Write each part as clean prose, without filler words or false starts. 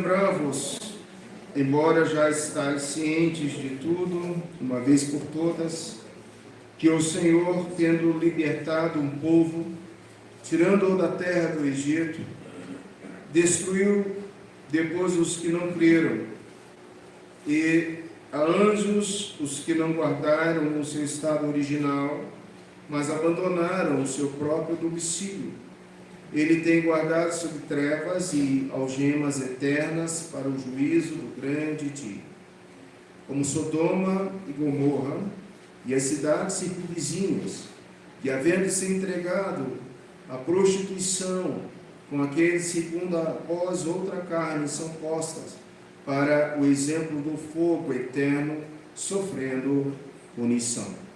lembrar-vos, embora já estáis cientes de tudo, uma vez por todas, que o Senhor, tendo libertado um povo, tirando-o da terra do Egito, destruiu depois os que não creram, e a anjos os que não guardaram o seu estado original, mas abandonaram o seu próprio domicílio. Ele tem guardado sob trevas e algemas eternas para o juízo do grande dia. Como Sodoma e Gomorra e as cidades circunvizinhas, que havendo se entregado à prostituição com aqueles segundo após outra carne são postas para o exemplo do fogo eterno, sofrendo punição.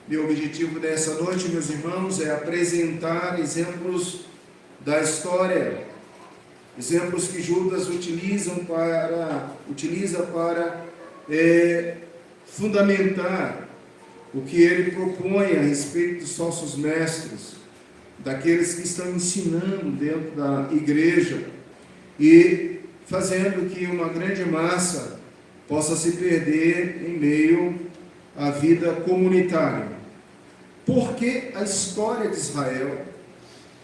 Meu objetivo dessa noite, meus irmãos, é apresentar exemplos da história, exemplos que Judas utiliza para fundamentar o que ele propõe a respeito dos falsos mestres, daqueles que estão ensinando dentro da igreja e fazendo que uma grande massa possa se perder em meio à vida comunitária. Porque a história de Israel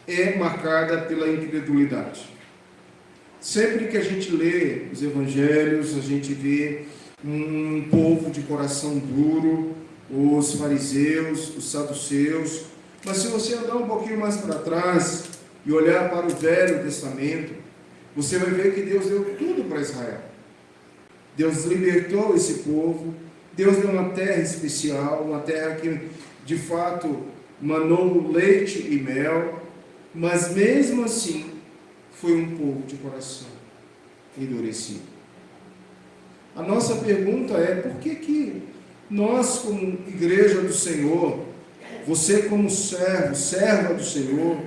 é marcada pela incredulidade. Sempre que a gente lê os evangelhos, a gente vê um povo de coração duro, os fariseus, os saduceus. Mas se você andar um pouquinho mais para trás e olhar para o Velho Testamento, você vai ver que Deus deu tudo para Israel. Deus libertou esse povo, Deus deu uma terra especial, uma terra que de fato manou leite e mel, mas mesmo assim foi um povo de coração endurecido. A nossa pergunta é: por que nós, como igreja do Senhor, você como serva do Senhor,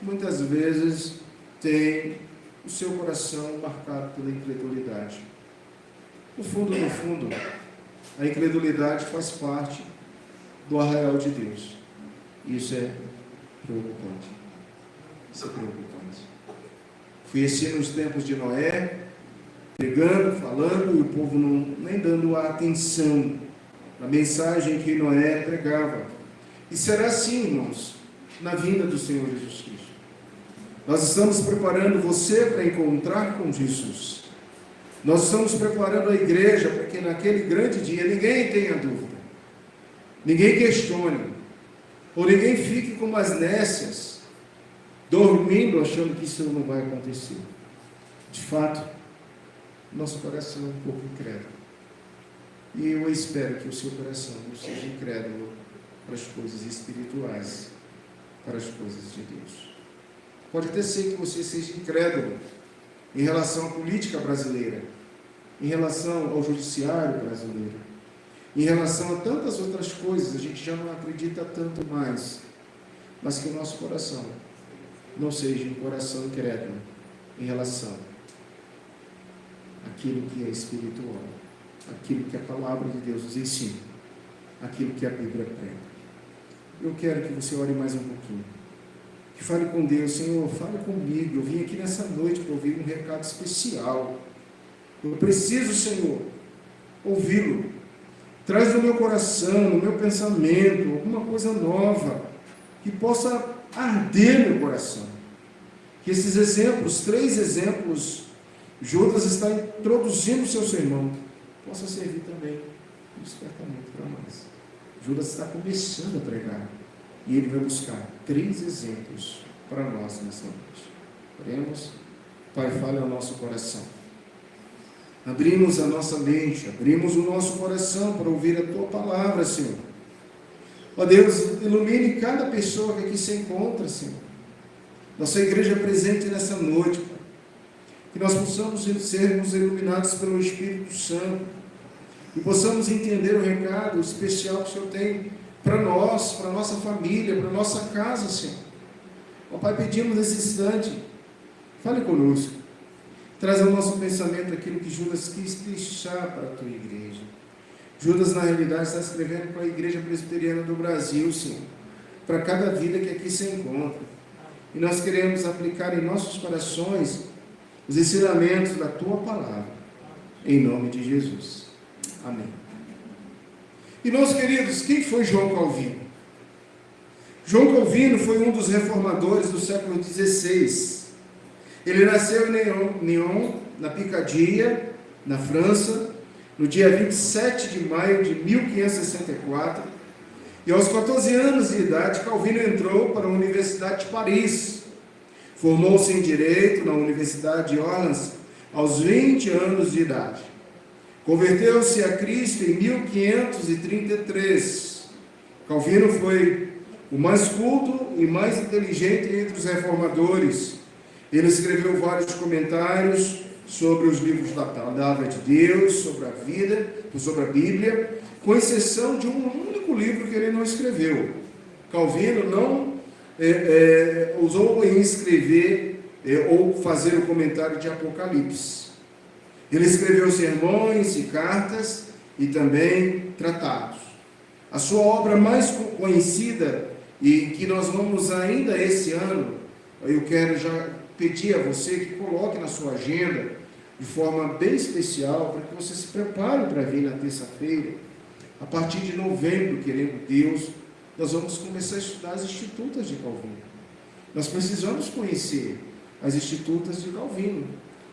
muitas vezes tem o seu coração marcado pela incredulidade? No fundo, a incredulidade faz parte do arraial de Deus. Isso é preocupante. Isso é preocupante. Fui assim nos tempos de Noé, pregando, falando, e o povo nem dando a atenção à mensagem que Noé pregava. E será assim, irmãos, na vinda do Senhor Jesus Cristo. Nós estamos preparando você para encontrar com Jesus. Nós estamos preparando a igreja para que naquele grande dia ninguém tenha dúvida, ninguém questione, ou ninguém fique como as nécias, dormindo achando que isso não vai acontecer. De fato, nosso coração é um pouco incrédulo. E eu espero que o seu coração não seja incrédulo para as coisas espirituais, para as coisas de Deus. Pode até ser que você seja incrédulo em relação à política brasileira, em relação ao judiciário brasileiro, em relação a tantas outras coisas, a gente já não acredita tanto mais, mas que o nosso coração não seja um coração incrédulo em relação àquilo que é espiritual, aquilo que a palavra de Deus nos ensina, aquilo que a Bíblia prega. Eu quero que você ore mais um pouquinho, que fale com Deus: Senhor, fale comigo, eu vim aqui nessa noite para ouvir um recado especial, eu preciso, Senhor, ouvi-lo. Traz no meu coração, no meu pensamento, alguma coisa nova, que possa arder meu coração. Que esses exemplos, 3 exemplos, Judas está introduzindo o seu sermão, possa servir também de despertamento para nós. Judas está começando a pregar, e ele vai buscar 3 exemplos para nós nessa noite. Oremos. Pai, fale ao nosso coração. Abrimos a nossa mente, abrimos o nosso coração para ouvir a Tua palavra, Senhor. Ó Deus, ilumine cada pessoa que aqui se encontra, Senhor. Nossa igreja presente nessa noite, Pai. Que nós possamos sermos iluminados pelo Espírito Santo e possamos entender o recado especial que o Senhor tem para nós, para a nossa família, para a nossa casa, Senhor. Ó Pai, pedimos nesse instante, fale conosco. Traz ao nosso pensamento aquilo que Judas quis deixar para a Tua igreja. Judas, na realidade, está escrevendo para a Igreja Presbiteriana do Brasil, Senhor, para cada vida que aqui se encontra. E nós queremos aplicar em nossos corações os ensinamentos da tua palavra, em nome de Jesus. Amém. Irmãos queridos, quem foi João Calvino? João Calvino foi um dos reformadores do século XVI. Ele nasceu em Nyon, na Picardia, na França, no dia 27 de maio de 1564, e aos 14 anos de idade, Calvino entrou para a Universidade de Paris. Formou-se em Direito na Universidade de Orleans aos 20 anos de idade. Converteu-se a Cristo em 1533. Calvino foi o mais culto e mais inteligente entre os reformadores. Ele escreveu vários comentários sobre os livros da palavra de Deus, sobre a vida, sobre a Bíblia, com exceção de um único livro que ele não escreveu. Calvino não ousou em escrever ou fazer o comentário de Apocalipse. Ele escreveu sermões e cartas e também tratados. A sua obra mais conhecida, e que nós vamos ainda esse ano, eu quero já pedir a você que coloque na sua agenda, de forma bem especial, para que você se prepare para vir na terça-feira. A partir de novembro, querendo Deus, nós vamos começar a estudar as Institutas de Calvino. Nós precisamos conhecer as Institutas de Calvino.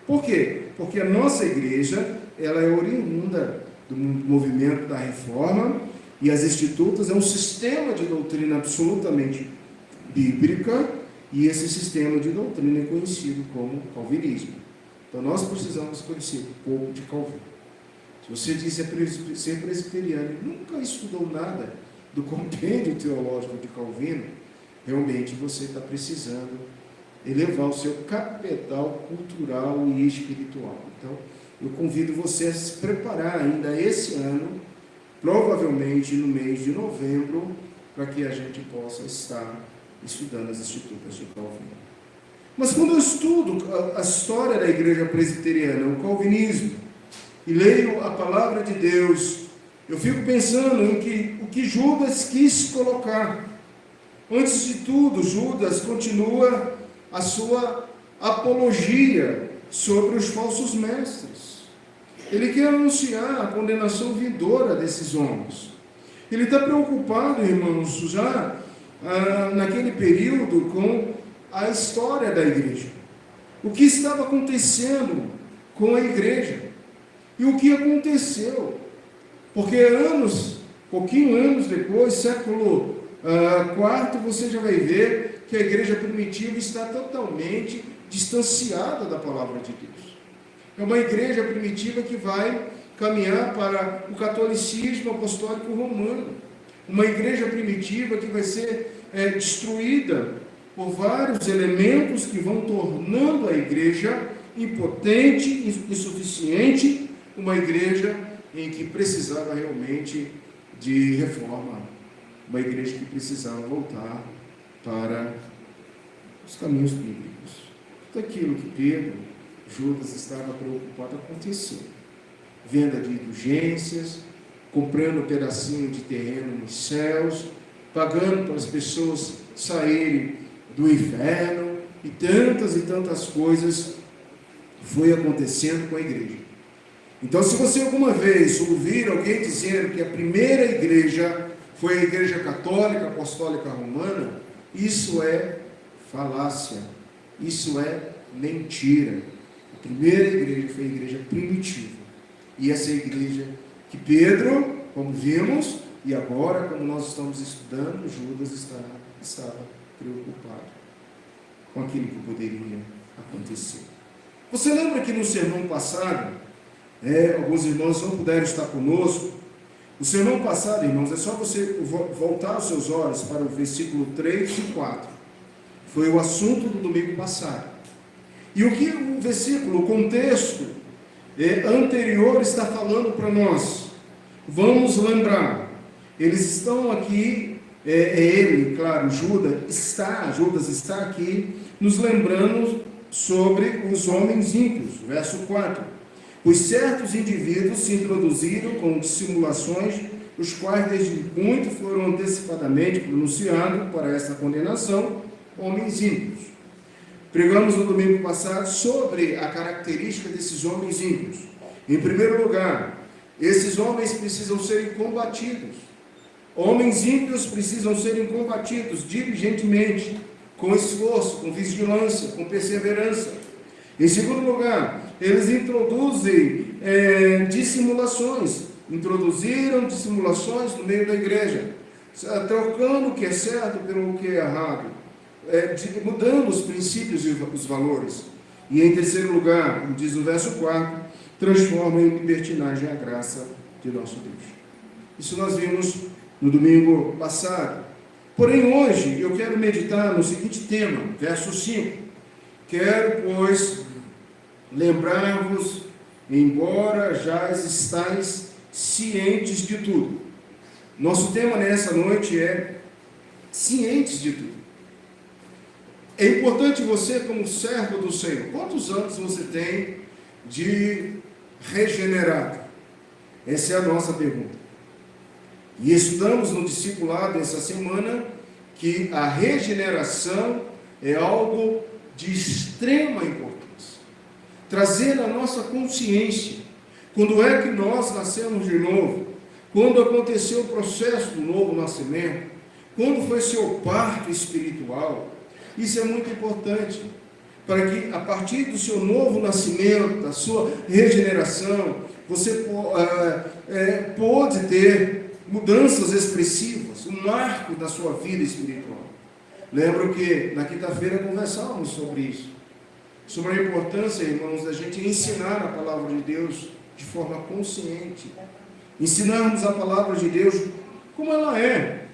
Por quê? Porque a nossa igreja, ela é oriunda do movimento da Reforma, e as Institutas é um sistema de doutrina absolutamente bíblica, e esse sistema de doutrina é conhecido como calvinismo. Então nós precisamos conhecer um pouco de Calvino. Se você diz ser presbiteriano e nunca estudou nada do compêndio teológico de Calvino, realmente você está precisando elevar o seu capital cultural e espiritual. Então, eu convido você a se preparar ainda esse ano, provavelmente no mês de novembro, para que a gente possa estar estudando as Institutas de Calvino. Mas quando eu estudo a história da igreja presbiteriana, o calvinismo, e leio a palavra de Deus, eu fico pensando em o que Judas quis colocar. Antes de tudo, Judas continua a sua apologia sobre os falsos mestres. Ele quer anunciar a condenação vindoura desses homens. Ele está preocupado, irmãos, já naquele período com a história da igreja. O que estava acontecendo com a igreja. E o que aconteceu. Porque pouquinho anos depois, século IV, você já vai ver que a igreja primitiva está totalmente distanciada da palavra de Deus. É uma igreja primitiva que vai caminhar para o catolicismo apostólico romano. Uma igreja primitiva que vai ser destruída por vários elementos que vão tornando a igreja impotente, insuficiente, uma igreja em que precisava realmente de reforma, uma igreja que precisava voltar para os caminhos bíblicos. Tudo aquilo que Pedro, Judas estava preocupado aconteceu. Venda de indulgências, comprando um pedacinho de terreno nos céus, pagando para as pessoas saírem do inferno, e tantas coisas foi acontecendo com a igreja. Então, se você alguma vez ouvir alguém dizendo que a primeira igreja foi a igreja católica, apostólica romana, isso é falácia, isso é mentira. A primeira igreja foi a igreja primitiva. E essa igreja que Pedro, como vimos, e agora, como nós estamos estudando, Judas estava preocupado com aquilo que poderia acontecer. Você lembra que no sermão passado, alguns irmãos não puderam estar conosco? O sermão passado, irmãos, é só você voltar os seus olhos para o versículo 3 e 4. Foi o assunto do domingo passado. E o que o versículo, o contexto anterior está falando para nós? Vamos lembrar. Eles estão aqui, ele, claro, Judas está aqui nos lembrando sobre os homens ímpios. Verso 4. Pois certos indivíduos se introduziram com dissimulações, os quais desde muito foram antecipadamente pronunciados para essa condenação, homens ímpios. Pregamos no domingo passado sobre a característica desses homens ímpios. Em primeiro lugar, esses homens precisam serem combatidos. Homens ímpios precisam serem combatidos diligentemente, com esforço, com vigilância, com perseverança. Em segundo lugar, eles introduzem dissimulações. Introduziram dissimulações no meio da igreja, trocando o que é certo pelo que é errado, mudando os princípios e os valores. E em terceiro lugar, como diz o verso 4, transformam em libertinagem a graça de nosso Deus. Isso nós vimos no domingo passado. Porém, hoje eu quero meditar no seguinte tema, verso 5. Quero, pois, lembrar-vos, embora já estáis cientes de tudo. Nosso tema nessa noite é cientes de tudo. É importante você, como servo do Senhor, quantos anos você tem de regenerado? Essa é a nossa pergunta. E estudamos no discipulado essa semana que a regeneração é algo de extrema importância. Trazer a nossa consciência, quando é que nós nascemos de novo, quando aconteceu o processo do novo nascimento, quando foi seu parto espiritual. Isso é muito importante, para que a partir do seu novo nascimento, da sua regeneração, você pode ter mudanças expressivas, um marco da sua vida espiritual. Lembro que na quinta-feira conversávamos sobre isso, sobre a importância, irmãos, da gente ensinar a palavra de Deus de forma consciente, ensinarmos a palavra de Deus como ela é,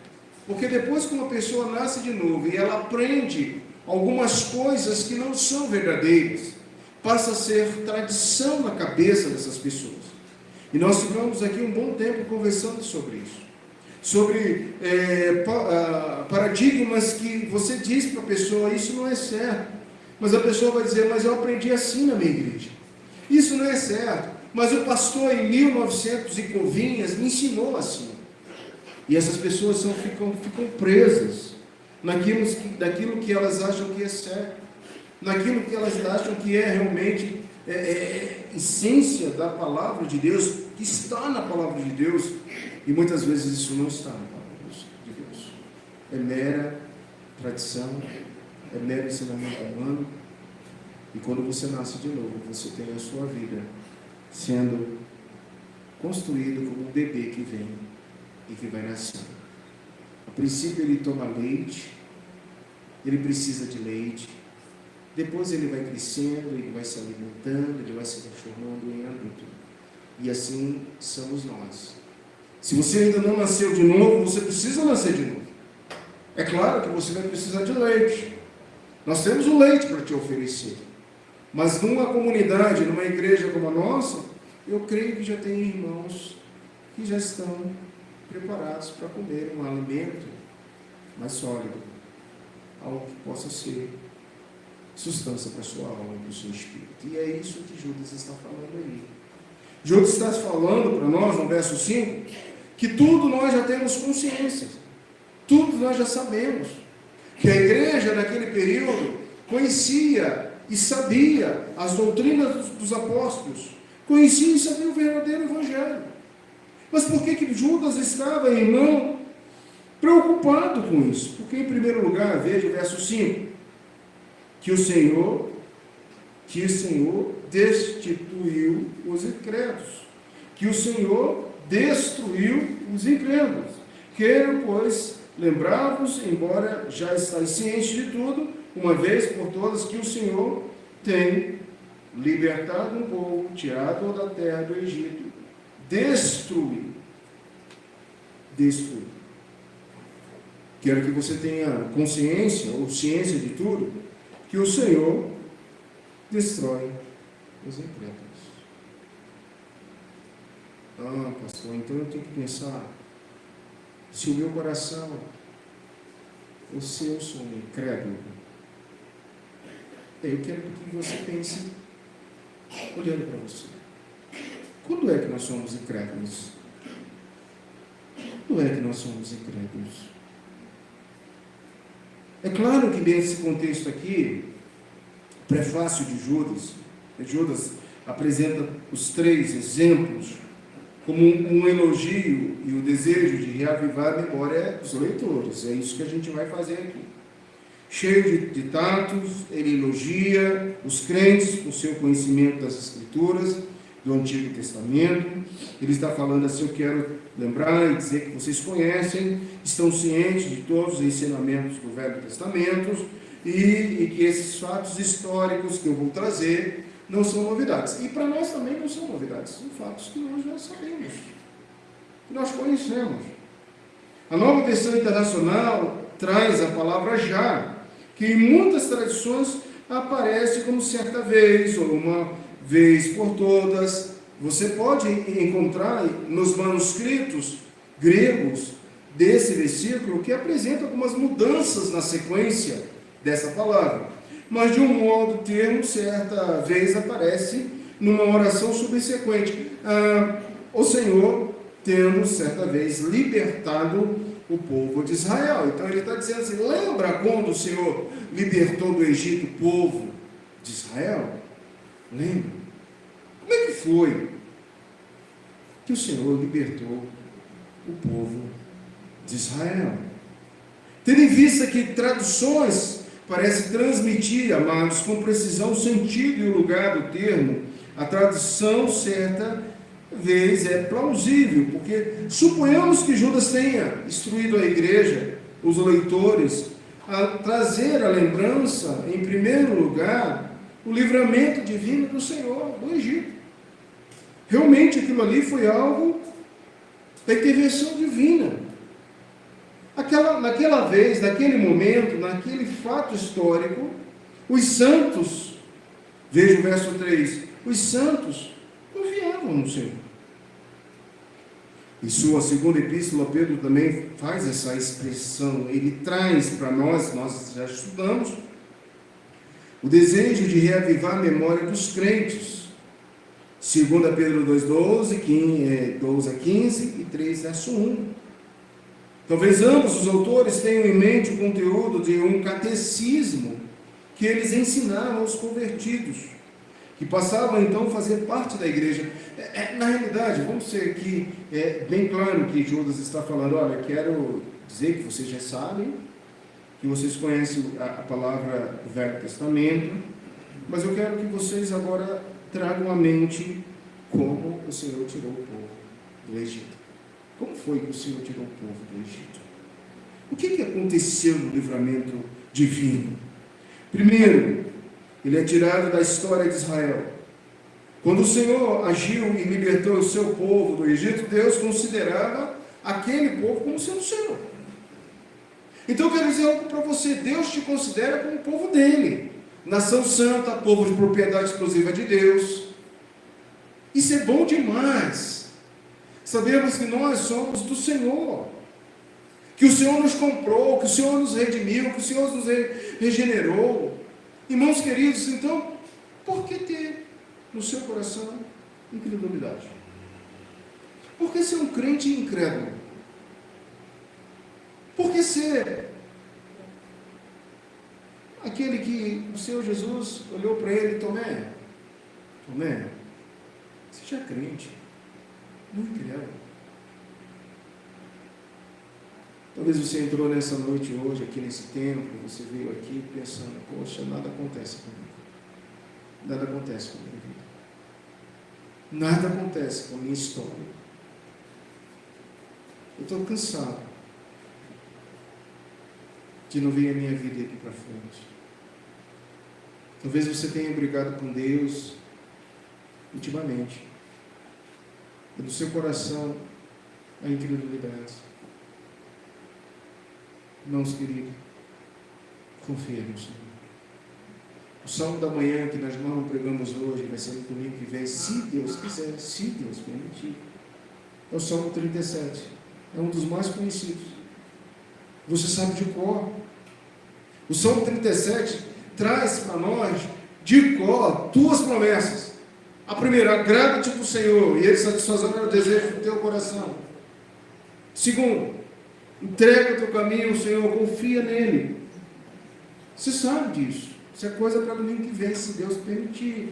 porque depois que uma pessoa nasce de novo e ela aprende algumas coisas que não são verdadeiras, passa a ser tradição na cabeça dessas pessoas. E nós ficamos aqui um bom tempo conversando sobre isso, sobre paradigmas que você diz para a pessoa, isso não é certo, mas a pessoa vai dizer, mas eu aprendi assim na minha igreja, isso não é certo, mas o pastor em 1900 e covinhas me ensinou assim. E essas pessoas ficam presas naquilo que elas acham que é certo, naquilo que elas acham que é realmente essência da palavra de Deus, que está na palavra de Deus, e muitas vezes isso não está na palavra de Deus. É mera tradição, é mero ensinamento humano, e quando você nasce de novo, você tem a sua vida sendo construído como um bebê que vem e que vai nascendo. A princípio ele toma leite, ele precisa de leite, depois ele vai crescendo, ele vai se alimentando, ele vai se transformando em adulto. E assim somos nós. Se você ainda não nasceu de novo, você precisa nascer de novo. É claro que você vai precisar de leite. Nós temos o leite para te oferecer. Mas numa comunidade, numa igreja como a nossa, eu creio que já tem irmãos que já estão preparados para comer um alimento mais sólido, algo que possa ser substância para a sua alma e para o seu espírito. E é isso que Judas está falando aí. Judas está falando para nós, no verso 5, que tudo nós já temos consciência, tudo nós já sabemos, que a igreja naquele período conhecia e sabia as doutrinas dos apóstolos, conhecia e sabia o verdadeiro evangelho. Mas por que Judas estava, irmão, preocupado com isso? Porque, em primeiro lugar, veja o verso 5, que o Senhor destituiu os incrédulos, que o Senhor destruiu os incrédulos. Quero, pois, lembrar-vos, embora já estáis cientes de tudo, uma vez por todas, que o Senhor tem libertado um povo, tirado da terra do Egito, destruiu. Quero que você tenha consciência, ou ciência de tudo, que o Senhor destrói os incrédulos. Ah, pastor, então eu tenho que pensar, se o meu coração, ou se eu sou um incrédulo, eu quero que você pense, olhando para você. Quando é que nós somos incrédulos? Quando é que nós somos incrédulos? É claro que nesse contexto aqui, prefácio de Judas. Judas apresenta os 3 exemplos como um elogio e o desejo de reavivar a memória dos leitores. É isso que a gente vai fazer aqui. Cheio de tatos, ele elogia os crentes com seu conhecimento das Escrituras, do Antigo Testamento. Ele está falando assim: eu quero lembrar e dizer que vocês conhecem, estão cientes de todos os ensinamentos do Velho Testamento e que esses fatos históricos que eu vou trazer não são novidades. E para nós também não são novidades, são fatos que nós já sabemos, que nós conhecemos. A Nova Versão Internacional traz a palavra já, que em muitas tradições aparece como certa vez, ou uma vez por todas. Você pode encontrar nos manuscritos gregos desse versículo que apresenta algumas mudanças na sequência dessa palavra. Mas de um modo termo, certa vez aparece numa oração subsequente. O Senhor tendo certa vez libertado o povo de Israel. Então ele está dizendo assim: lembra quando o Senhor libertou do Egito o povo de Israel? Lembra? Como é que foi que o Senhor libertou o povo de Israel? Tendo em vista que traduções parecem transmitir, amados, com precisão o sentido e o lugar do termo, a tradução certa vez é plausível, porque suponhamos que Judas tenha instruído a igreja, os leitores, a trazer a lembrança, em primeiro lugar, o livramento divino do Senhor do Egito. Realmente aquilo ali foi algo da intervenção divina. Naquela vez, naquele momento, naquele fato histórico, os santos, veja o verso 3, os santos confiavam no Senhor. Em sua segunda epístola, Pedro também faz essa expressão, ele traz para nós já estudamos, o desejo de reavivar a memória dos crentes. 2 Pedro 2,12, 12 a 15 e 3, verso 1. Talvez ambos os autores tenham em mente o conteúdo de um catecismo que eles ensinaram aos convertidos, que passavam então a fazer parte da igreja. Na realidade, vamos ser aqui bem claro que Judas está falando: olha, quero dizer que vocês já sabem, que vocês conhecem a palavra do Velho Testamento, mas eu quero que vocês agora tragam à mente como o Senhor tirou o povo do Egito. Como foi que o Senhor tirou o povo do Egito? O que aconteceu no livramento divino? Primeiro, ele é tirado da história de Israel. Quando o Senhor agiu e libertou o seu povo do Egito, Deus considerava aquele povo como sendo seu. Então eu quero dizer algo para você: Deus te considera como povo dele, nação santa, povo de propriedade exclusiva de Deus. Isso é bom demais. Sabemos que nós somos do Senhor, que o Senhor nos comprou, que o Senhor nos redimiu, que o Senhor nos regenerou. Irmãos queridos, então, por que ter no seu coração incredulidade? Por que ser um crente incrédulo? Por que ser aquele que o Senhor Jesus olhou para ele: Tomé, seja crente, não incrédulo. Talvez você entrou nessa noite hoje, aqui nesse templo, você veio aqui pensando: poxa, nada acontece comigo. Nada acontece com a minha vida. Nada acontece com a minha história. Eu estou cansado de não ver a minha vida aqui para frente. Talvez você tenha brigado com Deus intimamente. E no seu coração a incredulidade. Irmãos queridos, confia no Senhor. O salmo da manhã que nós não pregamos hoje, vai ser no domingo que vem, se Deus quiser, se Deus permitir. É o Salmo 37. É um dos mais conhecidos. Você sabe de cor. O Salmo 37 traz para nós, de cor, 2 promessas. A primeira: agrada-te do Senhor, e Ele satisfazerá o desejo do teu coração. Segundo, entrega o teu caminho ao Senhor, confia nele. Você sabe disso. Isso é coisa para domingo que vem, se Deus permitir.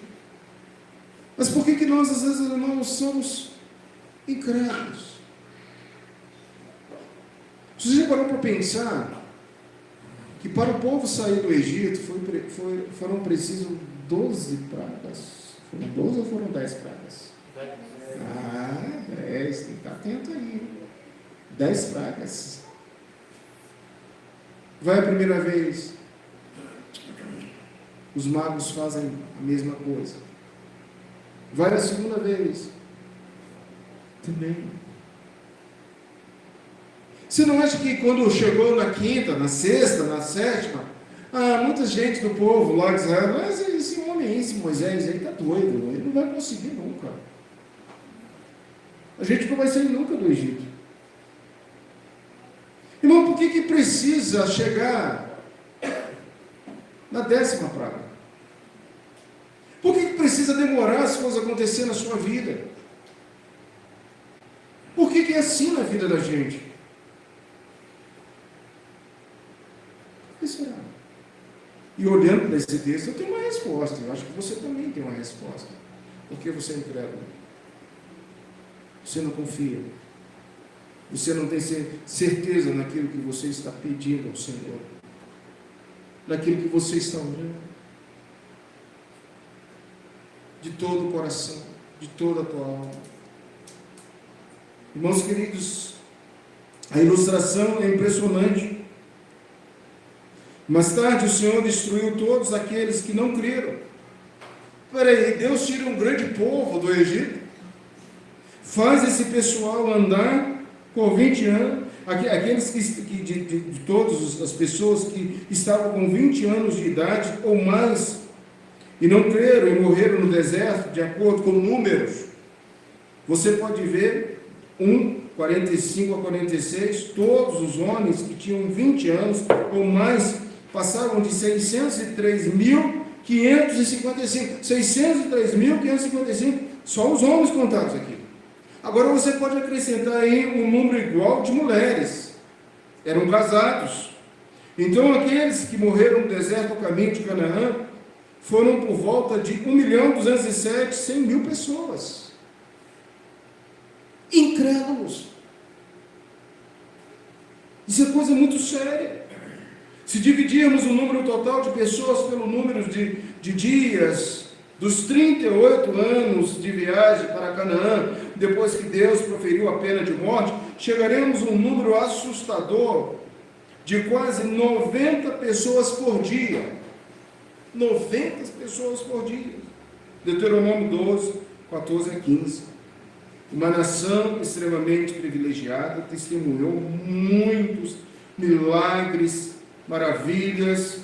Mas por que nós, às vezes, não somos incrédulos? Você já parou para pensar que para o povo sair do Egito foram precisos 12 pragas? Foram 12 ou foram 10 pragas? 10, tem que estar atento aí. 10 pragas. Vai a primeira vez, os magos fazem a mesma coisa. Vai a segunda vez, também. Você não acha que quando chegou na quinta, na sexta, na sétima, muita gente do povo lá de Israel, mas esse homem aí, esse Moisés aí está doido, ele não vai conseguir nunca. A gente não vai sair nunca do Egito. Irmão, por que precisa chegar na 10ª praga? Por que precisa demorar as coisas acontecer na sua vida? Por que é assim na vida da gente? Por que será? E olhando para esse texto, eu tenho uma resposta. Eu acho que você também tem uma resposta. Por que você é incrédulo? Você não confia. Você não tem certeza naquilo que você está pedindo ao Senhor. Naquilo que você está orando. De todo o coração, de toda a tua alma. Irmãos queridos, a ilustração é impressionante. Mais tarde o Senhor destruiu todos aqueles que não creram. Peraí, Deus tira um grande povo do Egito, faz esse pessoal andar por 20 anos, aqueles de todas as pessoas que estavam com 20 anos de idade ou mais, e não creram e morreram no deserto, de acordo com números. Você pode ver 45 a 46, todos os homens que tinham 20 anos ou mais passavam de 603.555. 603.555, só os homens contados aqui. Agora você pode acrescentar aí um número igual de mulheres. Eram casados. Então aqueles que morreram no deserto ao caminho de Canaã foram por volta de 1.207.100.000 pessoas. Incrédulos. Isso é coisa muito séria. Se dividirmos o número total de pessoas pelo número de dias dos 38 anos de viagem para Canaã, depois que Deus proferiu a pena de morte, chegaremos a um número assustador de quase 90 pessoas por dia. 90 pessoas por dia. Deuteronômio 12, 14 a 15. Uma nação extremamente privilegiada, testemunhou muitos milagres, maravilhas,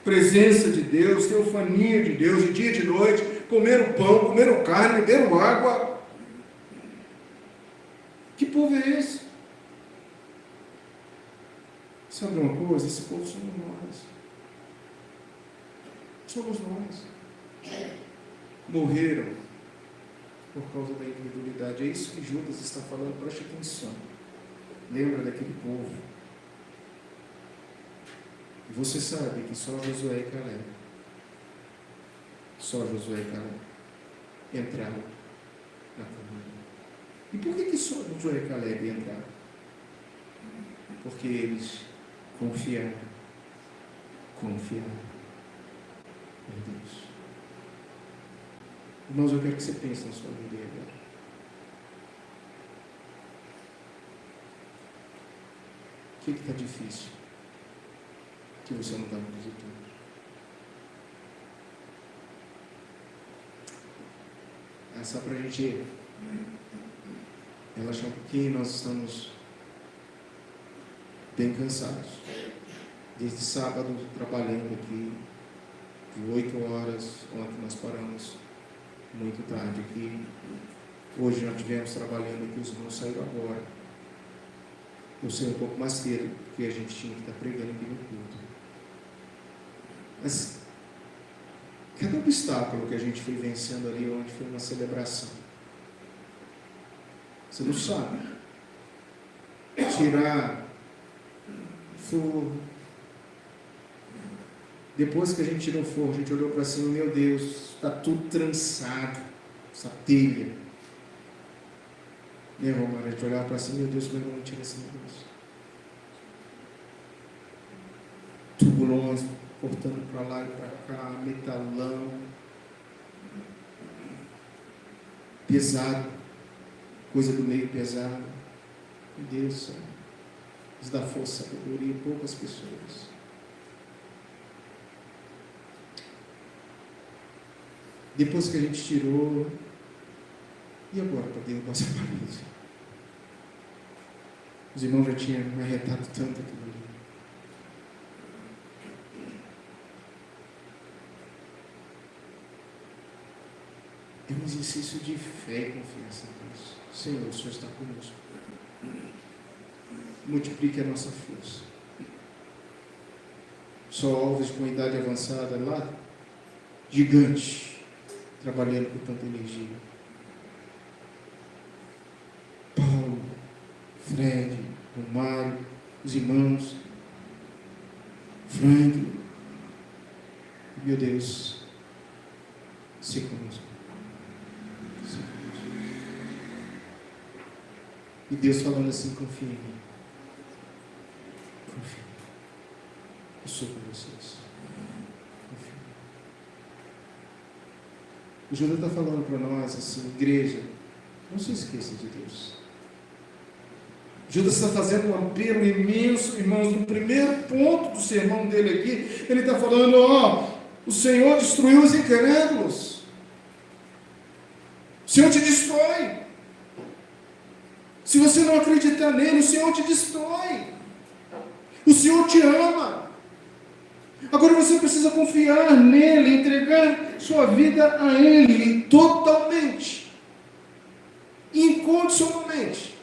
presença de Deus, teofania de Deus, de dia e de noite, comeram pão, comeram carne, beberam água. Que povo é esse? Sabe uma coisa? Esse povo somos nós. Somos nós. Morreram por causa da incredulidade. É isso que Judas está falando, preste atenção. Lembra daquele povo. E você sabe que só Josué e Caleb, entraram na Canaã. E por que só Josué e Caleb entraram? Porque eles confiaram em Deus. Irmãos, eu quero que você pense na sua vida agora. O que está difícil? Que você não está acreditando. É só para a gente relaxar um pouquinho. Nós estamos bem cansados. Desde sábado, trabalhando aqui, de 8 horas, ontem nós paramos muito tarde aqui. Hoje nós estivemos trabalhando aqui, os irmãos saíram agora. Eu saí um pouco mais cedo, porque a gente tinha que estar pregando aqui no culto. Mas cada obstáculo que a gente foi vencendo ali, onde foi uma celebração. Você não sabe. Tirar forro, Depois que a gente tirou o forro, a gente olhou para cima, meu Deus, está tudo trançado, essa telha. Né, Romano? A gente olhava para cima, meu Deus, como é que eu não tiro esse negócio? Tubulões cortando para lá e para cá, metalão, pesado, coisa do meio pesado. Meu Deus do céu, nos dá força, sabedoria, poucas pessoas. Depois que a gente tirou, e agora para dentro dessa parede? Os irmãos já tinham me arretado tanto aquilo ali. É um exercício de fé e confiança em Deus. Senhor, o Senhor está conosco. Multiplique a nossa força. Só Alves com idade avançada lá, gigante, trabalhando com tanta energia. Paulo, Fred, Romário, os irmãos, Frank, meu Deus, se conosco. E Deus falando assim, confia em mim. Confia. Eu sou com vocês. Confia. O Júlio está falando para nós assim, igreja, não se esqueça de Deus. Judas está fazendo um apelo imenso, irmãos. No primeiro ponto do sermão dele aqui, ele está falando, o Senhor destruiu os incrédulos. O Senhor te destrói. Se você não acreditar nele, o Senhor te destrói. O Senhor te ama. Agora você precisa confiar nele, entregar sua vida a ele totalmente, incondicionalmente.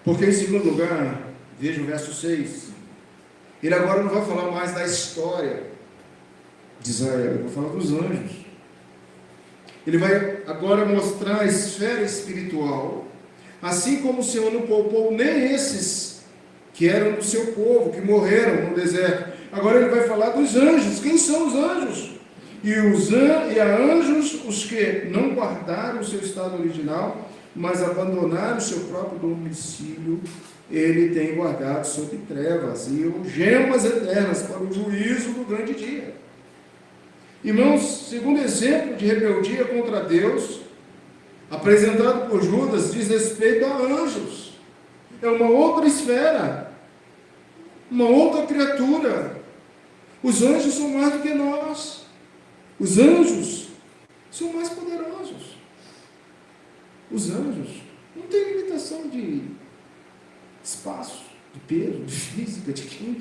Porque em segundo lugar, veja o verso 6, ele agora não vai falar mais da história de Israel, ele vai falar dos anjos. Ele vai agora mostrar a esfera espiritual, assim como o Senhor não poupou nem esses que eram do seu povo, que morreram no deserto. Agora ele vai falar dos anjos. Quem são os anjos? E a anjos os que não guardaram o seu estado original, mas abandonaram o seu próprio domicílio, ele tem guardado sob trevas e algemas eternas para o juízo do grande dia. Irmãos, segundo exemplo de rebeldia contra Deus, apresentado por Judas, diz respeito a anjos. É uma outra esfera, uma outra criatura. Os anjos são mais do que nós. Os anjos são mais poderosos. Os anjos não têm limitação de espaço, de peso, de física, de quem.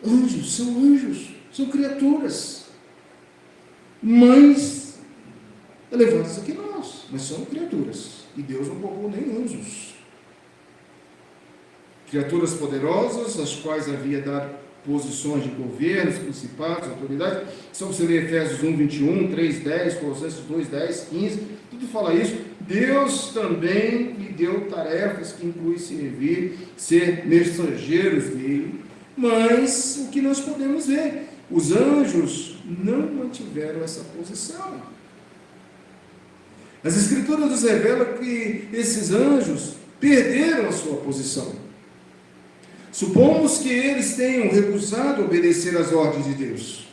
Anjos são anjos, são criaturas mais elevadas do que nós, mas são criaturas. E Deus não poupou nem anjos. Criaturas poderosas, às quais havia dado posições de governos, principados, autoridades. Só você ler Efésios 1, 21, 3, 10, Colossenses 2, 10, 15, tudo fala isso. Deus também lhe deu tarefas que incluem servir, ser mensageiros dele. Mas o que nós podemos ver? Os anjos não mantiveram essa posição. As Escrituras nos revelam que esses anjos perderam a sua posição. Supomos que eles tenham recusado obedecer às ordens de Deus,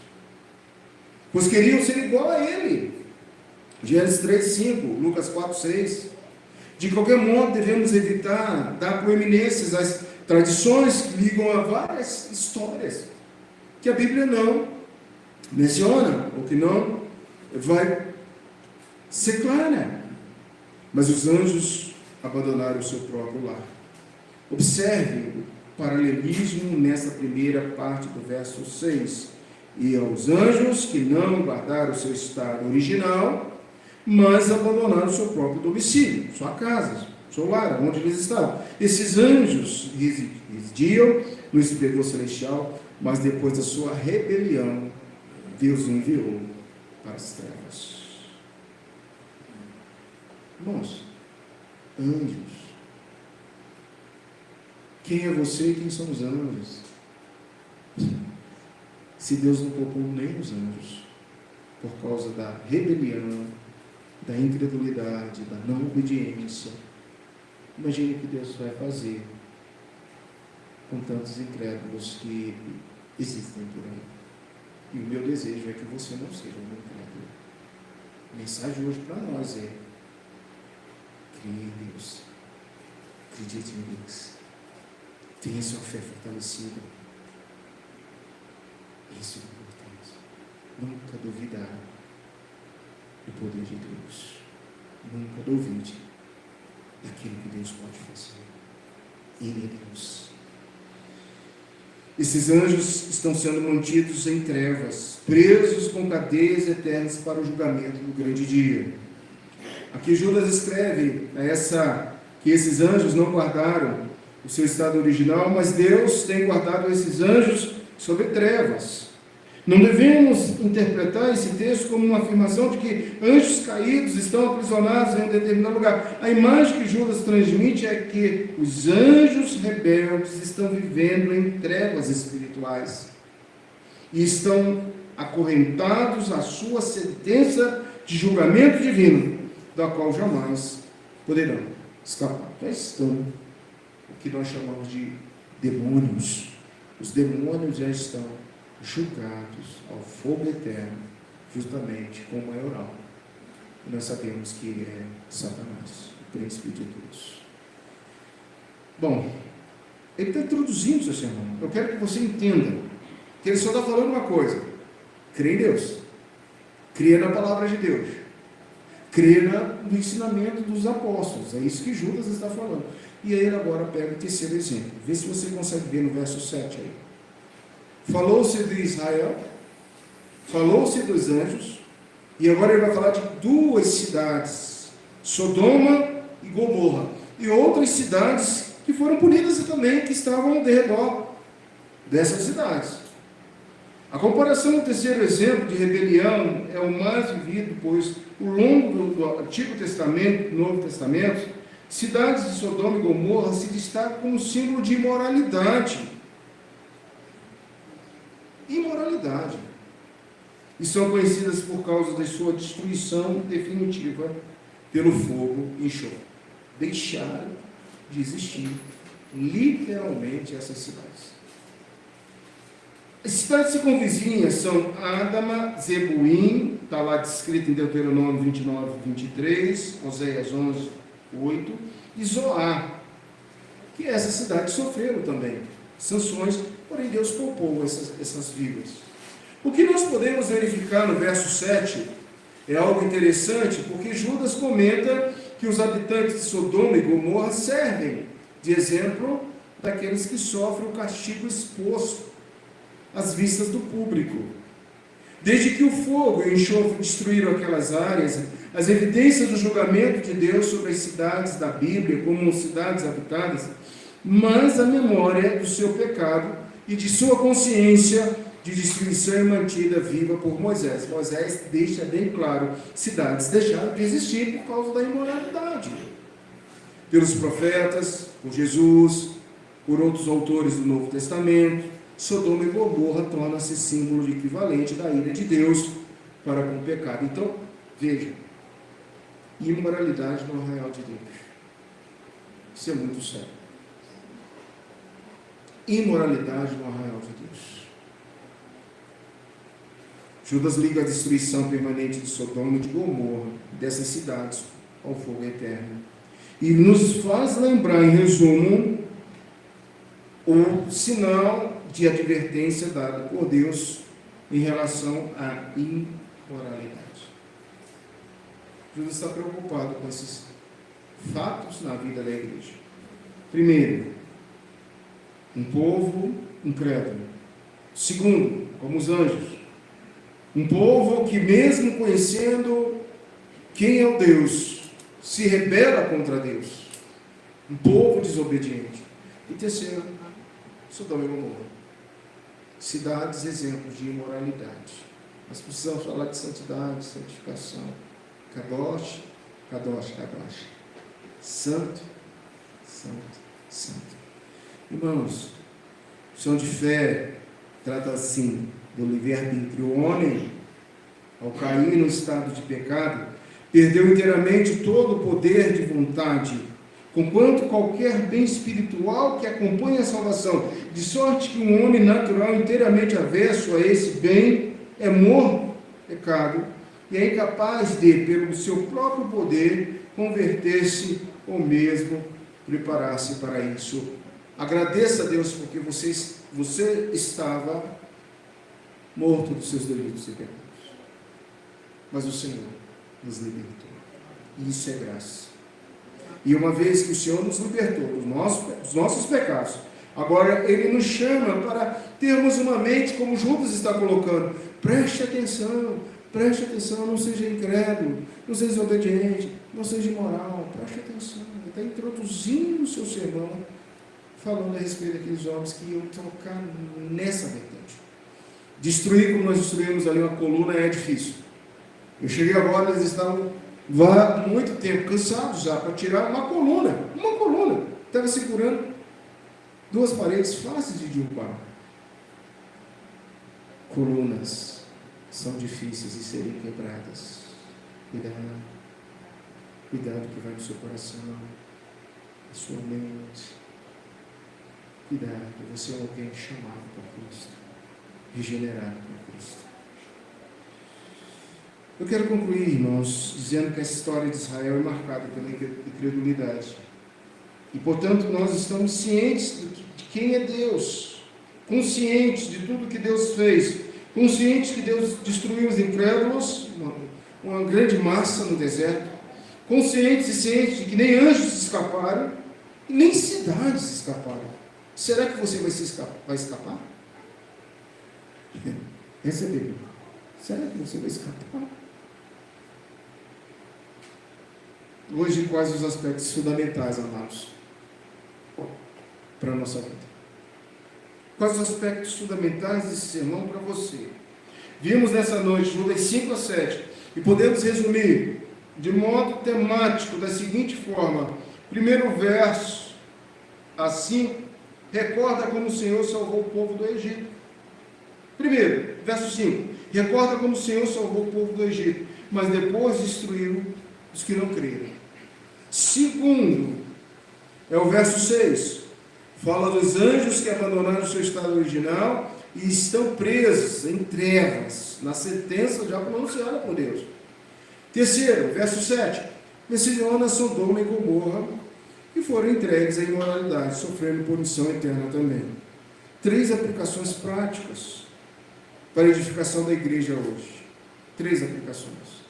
pois queriam ser igual a ele. Gênesis 3, 5, Lucas 4, 6. De qualquer modo, devemos evitar dar proeminências às tradições que ligam a várias histórias que a Bíblia não menciona, ou que não vai ser clara. Mas os anjos abandonaram o seu próprio lar. Observe o paralelismo nessa primeira parte do verso 6. E aos anjos que não guardaram o seu estado original, mas abandonaram o seu próprio domicílio, sua casa, seu lar, onde eles estavam. Esses anjos residiam no esplendor celestial, mas depois da sua rebelião, Deus os enviou para as trevas. Irmãos, anjos. Quem é você e quem são os anjos? se Deus não poupou nem os anjos, por causa da rebelião, da incredulidade, da não obediência, imagine o que Deus vai fazer com tantos incrédulos que existem por aí. E o meu desejo é que você não seja um incrédulo. A mensagem hoje para nós é: crie em Deus, acredite em Deus, tenha sua fé fortalecida. Isso é importante. Nunca duvidar do poder de Deus. Nunca duvide daquilo que Deus pode fazer. Ele é Deus. Esses anjos estão sendo mantidos em trevas, presos com cadeias eternas para o julgamento do grande dia. Aqui Judas escreve que esses anjos não guardaram o seu estado original, mas Deus tem guardado esses anjos sob trevas. Não devemos interpretar esse texto como uma afirmação de que anjos caídos estão aprisionados em um determinado lugar. A imagem que Judas transmite é que os anjos rebeldes estão vivendo em trevas espirituais e estão acorrentados à sua sentença de julgamento divino, da qual jamais poderão escapar. Já estão o que nós chamamos de demônios. Os demônios já estão julgados ao fogo eterno, justamente com o maioral. E nós sabemos que ele é Satanás, o príncipe de Deus. Bom, ele está introduzindo o seu sermão. Eu quero que você entenda que ele só está falando uma coisa: crê em Deus, crê na palavra de Deus, crê no ensinamento dos apóstolos. É isso que Judas está falando. E aí ele agora pega o terceiro exemplo. Vê se você consegue ver no verso 7 aí. Falou-se de Israel, falou-se dos anjos, e agora ele vai falar de duas cidades, Sodoma e Gomorra, e outras cidades que foram punidas também, que estavam ao redor dessas cidades. A comparação do terceiro exemplo de rebelião é o mais vivido, pois ao longo do Antigo Testamento e do Novo Testamento, cidades de Sodoma e Gomorra se destacam como símbolo de imoralidade. Imoralidade. E são conhecidas por causa da sua destruição definitiva pelo fogo e enxofre. Deixaram de existir literalmente essas cidades. As cidades circunvizinhas são Adama, Zebuim, está lá descrito em Deuteronômio 29, 23, Oséias 11, 8, e Zoar, que essas cidades sofreram também sanções, porém Deus poupou essas vilas. O que nós podemos verificar no verso 7 é algo interessante, porque Judas comenta que os habitantes de Sodoma e Gomorra servem de exemplo daqueles que sofrem o castigo exposto às vistas do público. Desde que o fogo e o enxofre destruíram aquelas áreas, as evidências do julgamento de Deus sobre as cidades da Bíblia, como cidades habitadas, mas a memória do seu pecado e de sua consciência de destruição é mantida viva por Moisés. Moisés deixa bem claro: cidades deixaram de existir por causa da imoralidade. Pelos profetas, por Jesus, por outros autores do Novo Testamento, Sodoma e Gomorra torna-se símbolo de equivalente da ira de Deus para com o pecado. Então, veja, imoralidade no arraial de Deus. Isso é muito sério. Imoralidade no arraial de Deus. Judas liga a destruição permanente de Sodoma e de Gomorra, dessas cidades, ao fogo eterno. E nos faz lembrar, em resumo, o sinal de advertência dado por Deus em relação à imoralidade. Judas está preocupado com esses fatos na vida da igreja. Primeiro, um povo incrédulo. Segundo, como os anjos, um povo que, mesmo conhecendo quem é o Deus, se rebela contra Deus. Um povo desobediente. E terceiro, Sodoma e Gomorra. Cidades exemplos de imoralidade. Nós precisamos falar de santidade, santificação. Kadosh, Kadosh, Kadosh. Santo, santo, santo. Irmãos, o Chão de Fé trata assim do livre-arbítrio. O homem, ao cair no estado de pecado, perdeu inteiramente todo o poder de vontade, conquanto qualquer bem espiritual que acompanhe a salvação, de sorte que um homem natural inteiramente avesso a esse bem é morto no pecado e é incapaz de, pelo seu próprio poder, converter-se ou mesmo preparar-se para isso. Agradeça a Deus porque você estava morto dos seus delitos e pecados, mas o Senhor nos libertou, e isso é graça. E uma vez que o Senhor nos libertou dos nossos pecados, agora Ele nos chama para termos uma mente, como Judas está colocando. Preste atenção, não seja incrédulo, não seja desobediente, não seja imoral, preste atenção. Ele está introduzindo o seu sermão, falando a respeito daqueles homens que iam tocar nessa vertente. Destruir como nós destruímos ali uma coluna é difícil. Eu cheguei agora, eles estavam há muito tempo cansados já para tirar uma coluna. Estava segurando 2 paredes fáceis de derrubar. Colunas são difíceis de serem quebradas. Cuidado que vai no seu coração, na sua mente. Cuidado, você é alguém chamado por Cristo, regenerado por Cristo. Eu quero concluir, irmãos, dizendo que a história de Israel é marcada pela incredulidade. E, portanto, nós estamos cientes de quem é Deus, conscientes de tudo que Deus fez, conscientes que Deus destruiu os incrédulos, uma grande massa no deserto, conscientes e cientes de que nem anjos escaparam, e nem cidades escaparam. Será que você vai escapar? Essa é a Bíblia. Será que você vai escapar? Hoje, quais os aspectos fundamentais, amados, para a nossa vida? Quais os aspectos fundamentais desse sermão para você? Vimos nessa noite, Judas 5 a 7, e podemos resumir de modo temático da seguinte forma. Primeiro verso, assim, recorda como o Senhor salvou o povo do Egito. Primeiro, verso 5, recorda como o Senhor salvou o povo do Egito, mas depois destruiu os que não creram. Segundo, é o verso 6, fala dos anjos que abandonaram o seu estado original e estão presos em trevas, na sentença já pronunciada por Deus. Terceiro, verso 7, menciona Sodoma e Gomorra, que foram entregues à imoralidade, sofrendo punição eterna também. 3 aplicações práticas para a edificação da igreja hoje. 3 aplicações.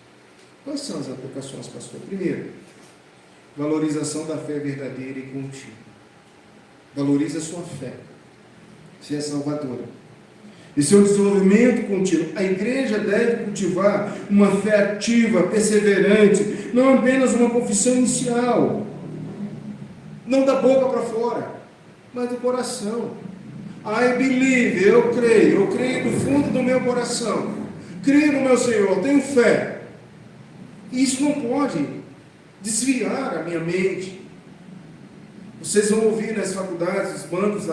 Quais são as aplicações, pastor? Primeiro, valorização da fé verdadeira e contínua. Valorize a sua fé. Você é salvadora. E seu desenvolvimento contínuo. A igreja deve cultivar uma fé ativa, perseverante, não apenas uma confissão inicial, não da boca para fora, mas do coração. I believe, eu creio do fundo do meu coração, creio no meu Senhor, tenho fé. Isso não pode desviar a minha mente. Vocês vão ouvir nas faculdades, nos bancos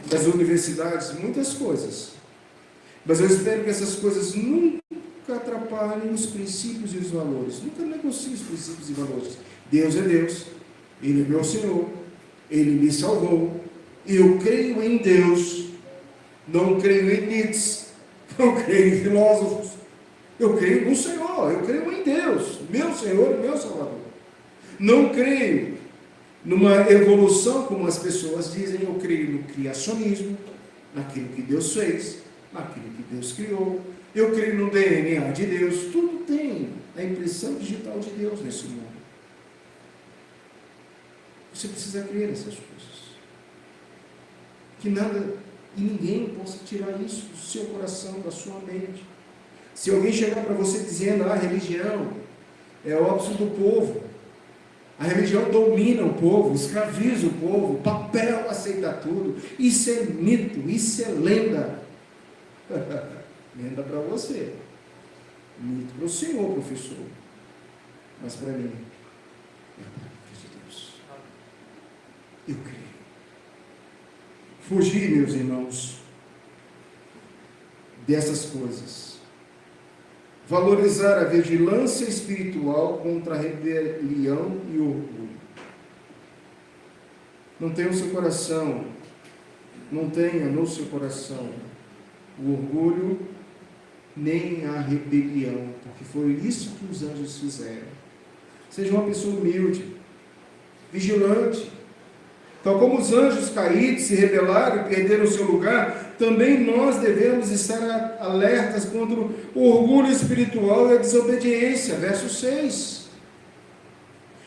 das universidades, muitas coisas. Mas eu espero que essas coisas nunca atrapalhem os princípios e os valores. Nunca negocie os princípios e valores. Deus é Deus, Ele é meu Senhor, Ele me salvou. Eu creio em Deus, não creio em Nietzsche, não creio em filósofos. Eu creio no Senhor, eu creio em Deus, meu Senhor e meu Salvador. Não creio numa evolução, como as pessoas dizem. Eu creio no criacionismo, naquilo que Deus fez, naquilo que Deus criou. Eu creio no DNA de Deus. Tudo tem a impressão digital de Deus nesse mundo. Você precisa crer nessas coisas. Que nada e ninguém possa tirar isso do seu coração, da sua mente. Se alguém chegar para você dizendo, a religião é óbvio do povo, a religião domina o povo, escraviza o povo, o papel aceita tudo, isso é mito, isso é lenda. Lenda para você, mito para o Senhor, professor, mas para mim é a palavra de Deus. Eu creio. Fugir, meus irmãos, dessas coisas. Valorizar a vigilância espiritual contra a rebelião e o orgulho. Não tenha no seu coração o orgulho nem a rebelião, porque foi isso que os anjos fizeram. Seja uma pessoa humilde, vigilante. Tal como os anjos caídos se rebelaram e perderam o seu lugar, também nós devemos estar alertas contra o orgulho espiritual e a desobediência. Verso 6.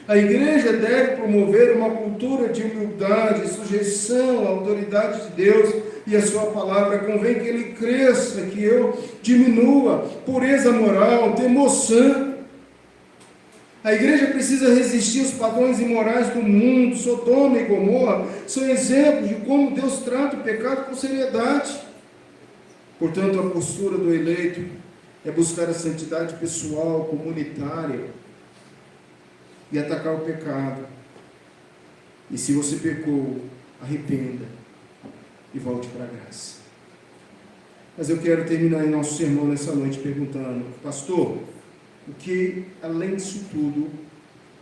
A igreja deve promover uma cultura de humildade, sujeição à autoridade de Deus e a sua palavra. Convém que ele cresça, que eu diminua. Pureza moral, temor santo. A igreja precisa resistir aos padrões imorais do mundo. Sodoma e Gomorra são exemplos de como Deus trata o pecado com seriedade. Portanto, a postura do eleito é buscar a santidade pessoal, comunitária, e atacar o pecado. E se você pecou, arrependa e volte para a graça. Mas eu quero terminar nosso sermão nessa noite perguntando: pastor, o que, além disso tudo,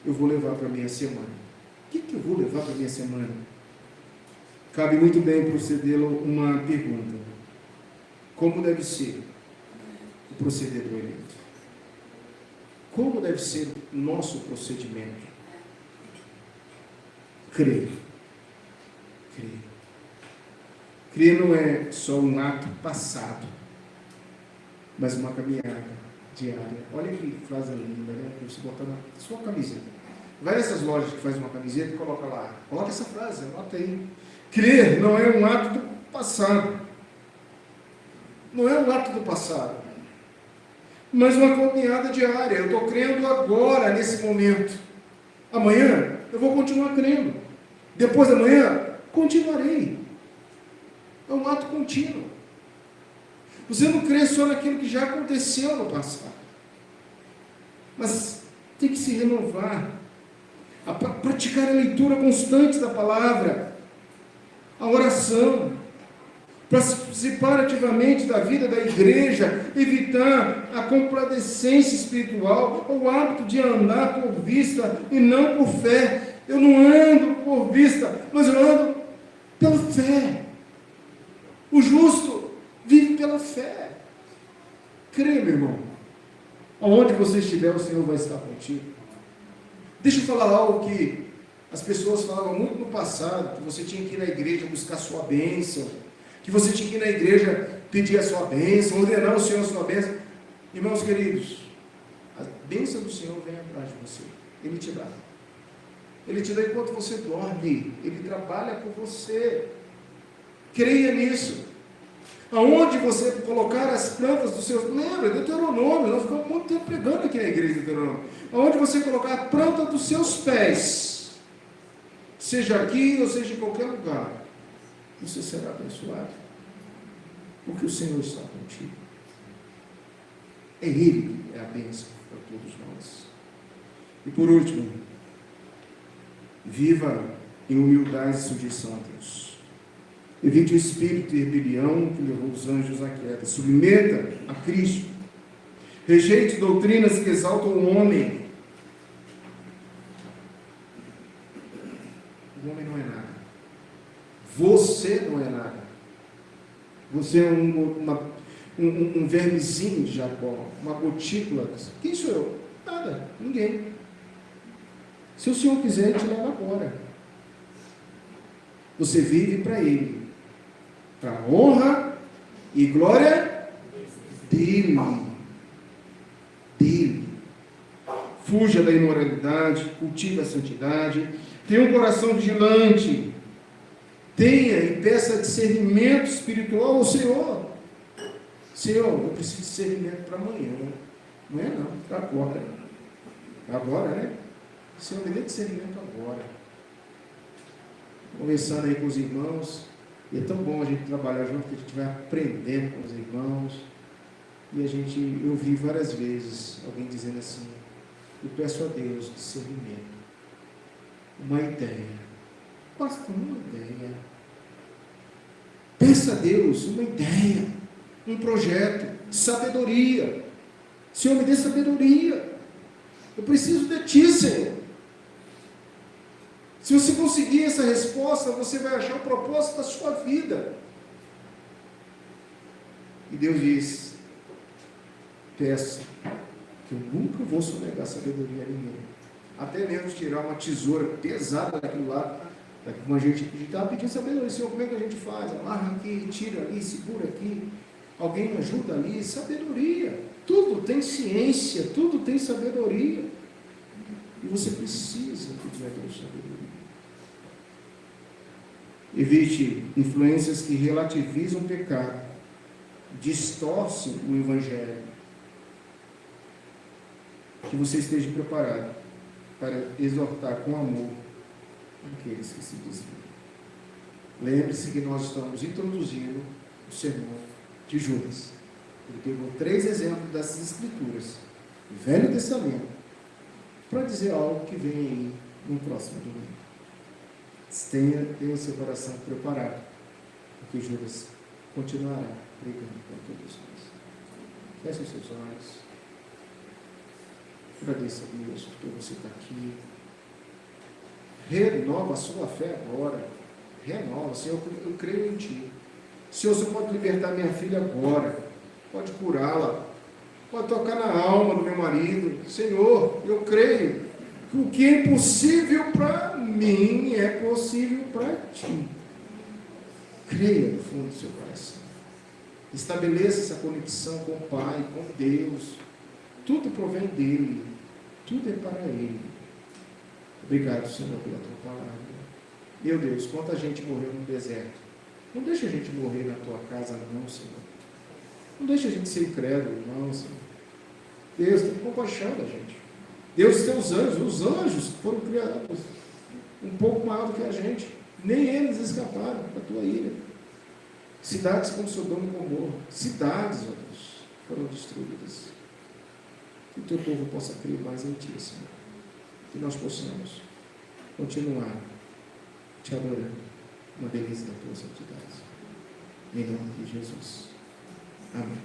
eu vou levar para a minha semana? O que eu vou levar para a minha semana? Cabe muito bem proceder uma pergunta: como deve ser o proceder do eleito? Como deve ser o nosso procedimento? Crer. Crer não é só um ato passado, mas uma caminhada diária. Olha que frase linda, né? Para você botar na sua camiseta. Vai nessas lojas que faz uma camiseta e coloca lá. Coloca essa frase, anota aí. Crer não é um ato do passado. Não é um ato do passado, mas uma caminhada diária. Eu estou crendo agora, nesse momento. Amanhã eu vou continuar crendo. Depois da manhã, continuarei. É um ato contínuo. Você não crê só naquilo que já aconteceu no passado, mas tem que se renovar, a praticar a leitura constante da palavra, a oração, participar ativamente da vida da igreja, evitar a complacência espiritual, o hábito de andar por vista e não por fé. Eu não ando por vista, mas eu ando pela fé. O justo vive pela fé. Crê, meu irmão. Aonde você estiver, o Senhor vai estar contigo. Deixa eu falar algo que as pessoas falavam muito no passado, que você tinha que ir na igreja buscar sua bênção, que você tinha que ir na igreja pedir a sua bênção, ordenar ao Senhor a sua bênção. Irmãos queridos, a bênção do Senhor vem atrás de você. Ele te dá. Ele te dá enquanto você dorme. Ele trabalha por você. Creia nisso. Aonde você colocar as plantas dos seus... Lembra, Deuteronômio, nós ficamos muito tempo pregando aqui na igreja de Deuteronômio. Aonde você colocar a planta dos seus pés, seja aqui ou seja em qualquer lugar, você será abençoado, porque o Senhor está contigo. É Ele que é a bênção para todos nós. E por último, viva em humildade e sujeição a Deus. Evite o espírito de rebelião que levou os anjos à queda. Submeta a Cristo. Rejeite doutrinas que exaltam o homem. O homem não é nada. Você não é nada. Você é um vermezinho de Jacó, uma gotícula. Quem sou eu? Nada, ninguém. Se o Senhor quiser, Ele te leva agora. Você vive para Ele, para a honra e glória dEle. Fuja da imoralidade, cultive a santidade, tenha um coração vigilante, tenha e peça discernimento espiritual ao Senhor. Senhor, eu preciso de discernimento para amanhã. Amanhã não, para agora. Agora, né? Senhor, me dê discernimento agora. Conversando aí com os irmãos, e é tão bom a gente trabalhar junto, que a gente vai aprendendo com os irmãos, e eu vi várias vezes alguém dizendo assim: eu peço a Deus discernimento, uma ideia. Basta uma ideia. Peça a Deus uma ideia. um projeto, sabedoria. Senhor, me dê sabedoria. Eu preciso de Ti, Senhor. Se você conseguir essa resposta, você vai achar o propósito da sua vida. E Deus diz: peça, que eu nunca vou sonegar sabedoria a ninguém. Até mesmo tirar uma tesoura pesada daquilo lá, como a gente estava pedindo sabedoria. Senhor, como é que a gente faz? Amarra aqui, tira ali, segura aqui. Alguém me ajuda ali. Sabedoria. Tudo tem ciência, tudo tem sabedoria. E você precisa pedir a Deus sabedoria. Evite influências que relativizam o pecado, distorcem o Evangelho. Que você esteja preparado para exortar com amor aqueles que se desviam. Lembre-se que nós estamos introduzindo o sermão de Judas. Ele pegou 3 exemplos dessas escrituras, do Velho Testamento, para dizer algo que vem aí no próximo domingo. Tenha o seu coração preparado, porque Judas continuará pregando para todos nós. Feche os seus olhos. Agradeça a Deus por você estar aqui. Renova a sua fé agora. Renova. Senhor, eu creio em Ti. Senhor, você pode libertar minha filha agora. Pode curá-la. Pode tocar na alma do meu marido. Senhor, eu creio que o que é impossível para mim é possível para Ti. Creia no fundo do seu coração. Estabeleça essa conexão com o Pai, com Deus. Tudo provém dEle. Tudo é para Ele. Obrigado, Senhor, pela Tua palavra. Meu Deus, quanta gente morreu no deserto. Não deixa a gente morrer na Tua casa, não, Senhor. Não deixa a gente ser incrédulo, não, Senhor. Deus, tem compaixão da gente. Deus tem os anjos foram criados um pouco maior do que a gente. Nem eles escaparam da Tua ira. Cidades como Sodoma e Gomorra, cidades, ó Deus, foram destruídas. Que o Teu povo possa crer mais em Ti, Senhor. Que nós possamos continuar Te adorando na beleza da Tua santidade. Em nome de Jesus. Amém.